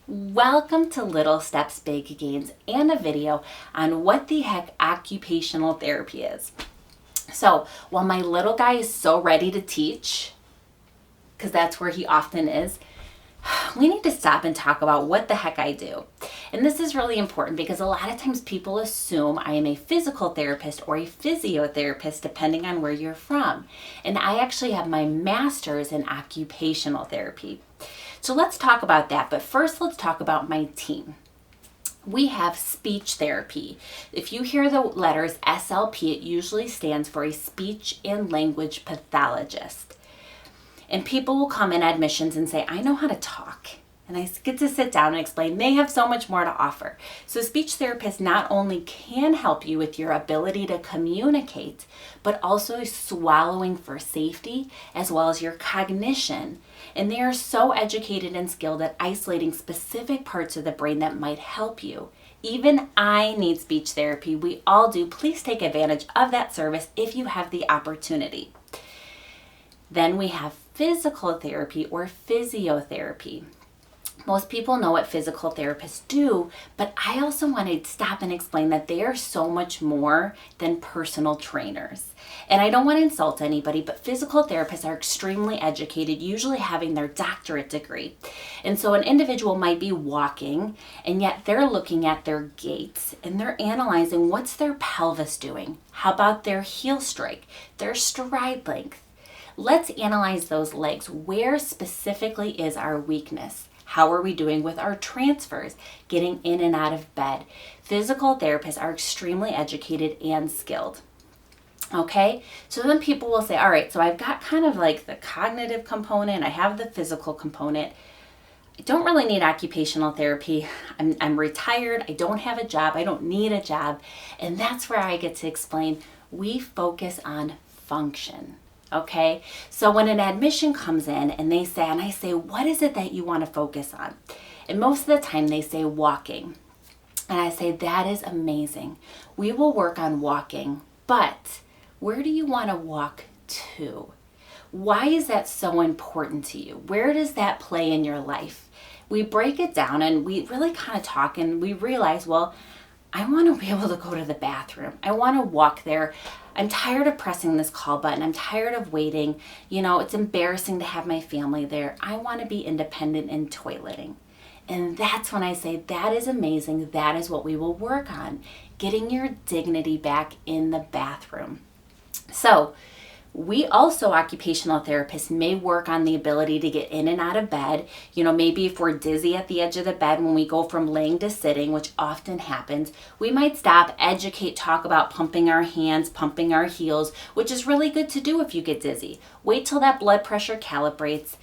Welcome to Little Steps, Big Gains and a video on what the heck occupational therapy is. So while my little guy is so ready to teach, because that's where he often is, we need to stop and talk about what the heck I do. And this is really important because a lot of times people assume I am a physical therapist or a physiotherapist depending on where you're from. And I actually have my master's in occupational therapy. So let's talk about that. But first, let's talk about my team. We have speech therapy. If you hear the letters SLP, it usually stands for a speech and language pathologist. And people will come in admissions and say, I know how to talk. And I get to sit down and explain they have so much more to offer. So speech therapists not only can help you with your ability to communicate, but also swallowing for safety as well as your cognition. And they are so educated and skilled at isolating specific parts of the brain that might help you. Even I need speech therapy. We all do. Please take advantage of that service if you have the opportunity. Then we have physical therapy or physiotherapy. Most people know what physical therapists do, but I also want to stop and explain that they are so much more than personal trainers. And I don't want to insult anybody, but physical therapists are extremely educated, usually having their doctorate degree. And so an individual might be walking, and yet they're looking at their gait, and they're analyzing what's their pelvis doing. How about their heel strike, their stride length? Let's analyze those legs. Where specifically is our weakness? How are we doing with our transfers, getting in and out of bed? Physical therapists are extremely educated and skilled. Okay, so then people will say, all right, so I've got kind of like the cognitive component, I have the physical component. I don't really need occupational therapy. I'm retired, I don't have a job, I don't need a job. And that's where I get to explain, we focus on function. Okay, so when an admission comes in and they say, and I say, what is it that you want to focus on? And most of the time they say walking. And I say, that is amazing. We will work on walking, but where do you want to walk to? Why is that so important to you? Where does that play in your life? We break it down and we really kind of talk and we realize, well, I want to be able to go to the bathroom. I want to walk there. I'm tired of pressing this call button. I'm tired of waiting. You know, it's embarrassing to have my family there. I want to be independent in toileting. And that's when I say, that is amazing. That is what we will work on. Getting your dignity back in the bathroom. So we also, occupational therapists, may work on the ability to get in and out of bed. You know, maybe if we're dizzy at the edge of the bed when we go from laying to sitting, which often happens, we might stop, educate, talk about pumping our hands, pumping our heels, which is really good to do if you get dizzy. Wait till that blood pressure calibrates.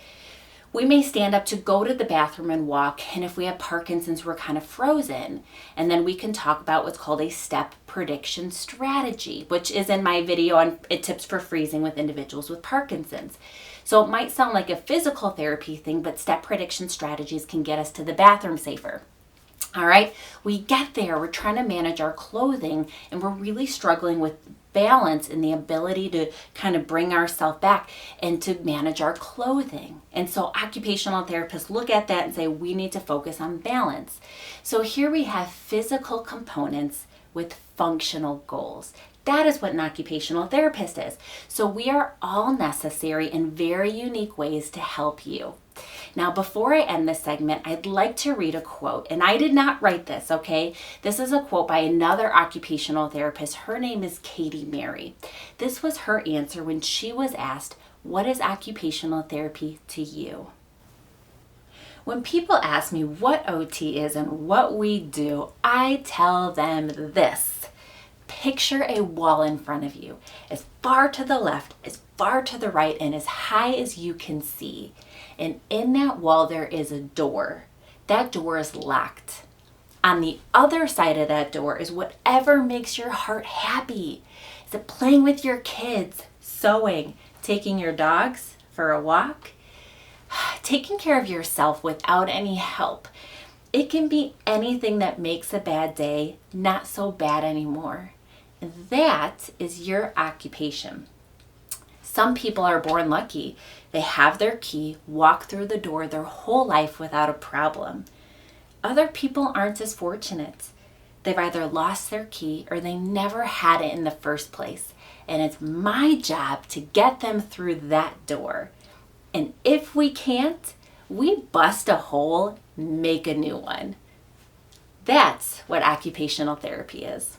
We may stand up to go to the bathroom and walk, and if we have Parkinson's, we're kind of frozen. And then we can talk about what's called a step prediction strategy, which is in my video on tips for freezing with individuals with Parkinson's. So it might sound like a physical therapy thing, but step prediction strategies can get us to the bathroom safer. All right, we get there, we're trying to manage our clothing, and we're really struggling with balance and the ability to kind of bring ourselves back and to manage our clothing. And so occupational therapists look at that and say, we need to focus on balance. So here we have physical components with functional goals. That is what an occupational therapist is. So we are all necessary in very unique ways to help you. Now, before I end this segment, I'd like to read a quote, and I did not write this, okay? This is a quote by another occupational therapist. Her name is Katie Mary. This was her answer when she was asked, what is occupational therapy to you? When people ask me what OT is and what we do, I tell them this. Picture a wall in front of you, as far to the left, as far to the right, and as high as you can see. And in that wall, there is a door. That door is locked. On the other side of that door is whatever makes your heart happy. Is it playing with your kids, sewing, taking your dogs for a walk, taking care of yourself without any help? It can be anything that makes a bad day not so bad anymore. That is your occupation. Some people are born lucky. They have their key, walk through the door their whole life without a problem. Other people aren't as fortunate. They've either lost their key or they never had it in the first place. And it's my job to get them through that door. And if we can't, we bust a hole, make a new one. That's what occupational therapy is.